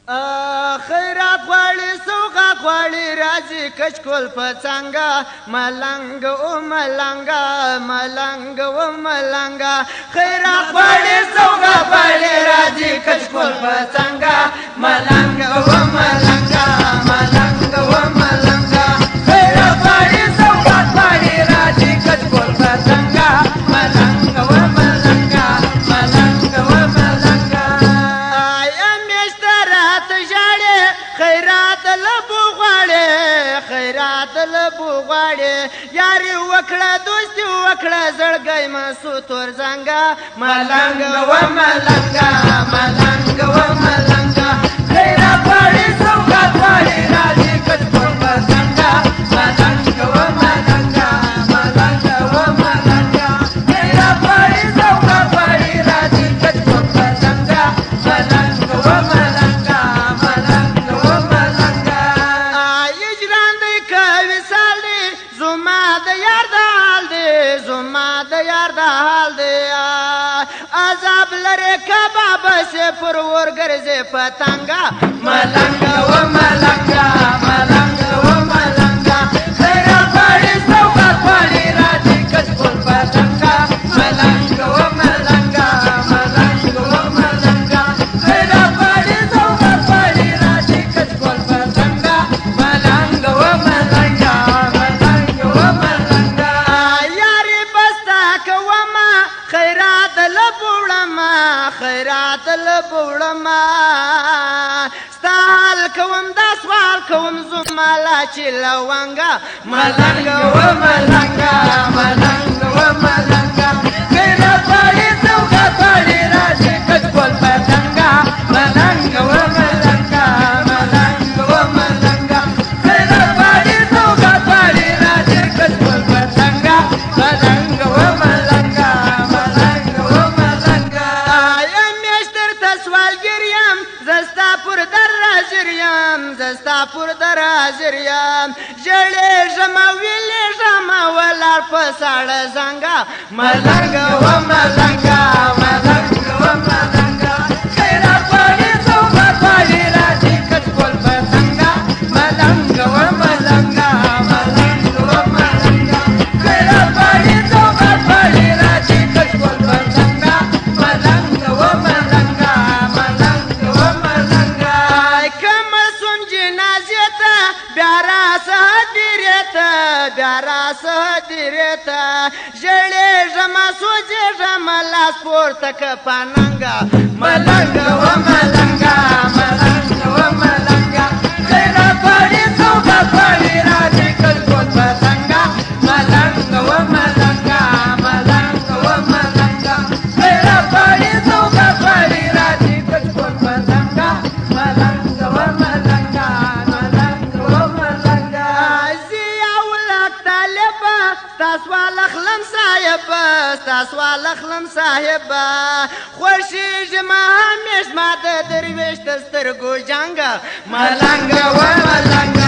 خیرات غواړي سوغات غواړي راځي کچکول په څنګه ملنګ او ملنګه ملنګ او ملنګه خیرات غواړي سوغات غواړي راځي کچکول په څنګه ملنګ او ملنګه ملنګ او ملنګه خیرات غواړي سوغات غواړي راځي کچکول په څنګه ملنګ او ملنګه ملنګ او ملنګه خیرات لبو غواړي خیرات لبو غواړي یاري وکړه دوستي وکړه زړګی مسو تور زنګه ملنګ و ملنګه ملنګ و ملنګه خیرات غواړي سوغات غواړي راځي کچکول په څنګه ملنګ و ملنګه ملنګ و ملنګه خیرات غواړي سوغات غواړي راځي کچکول په څنګه ملنګ و ملنګه عذاب لري کباب سے پر ور ګرځي پتنګا ملنګ و ملنګا ملنګ و ملنګا خیرات غواړي سوغات غواړي راځي کچکول پتنګا ملنګ و ملنګا ملنګ و ملنګا خیرات غواړي سوغات غواړي راځي کچکول پتنګا ملنګ و ملنګا ملنګ و ملنګا یاري بستا کوما خیرات لبوړما خیرات لبوړما ستال کوم دا سوال کوم زمالا چې لونګا ملنګ و ملنګا ملنګ و ملنګا خیرات غواړي سوغات غواړي راځي کچکول پتنګا ملنګ و ملنګا ملنګ و ملنګا خیرات غواړي سوغات غواړي راځي کچکول پتنګا ملنګ و ملنګا زستا پر در حاضر یم ژړې ژمه ویلې ژمه ولاړ په ساړه زنګه ملنګ و ملنګه ملنګ و ملنګه خیرات غواړي سوغات غواړي راځي کچکول په څنګه ملنګ و ملنګه ملنګ و ملنګه خیرات غواړي سوغات غواړي راځي کچکول په څنګه ملنګ و ملنګه ملنګ و ملنګه بیارا سهدیرتا ژړې ژمه سوځې ژمه لاس پورته که پاننګه ملنګ و ملنګه ملنګ و ملنګه خیرات غواړي سوغات غواړي راځي کچکول په څنګه ملنګ و ملنګه ملنګ و ملنګه خیرات غواړي سوغات غواړي راځي کچکول په څنګه ملنګ و ملنګه تاسوال اخلم صاحبا خوشی جما همیش ما د درویش د سترګو جنګ ملنګ و ملنګ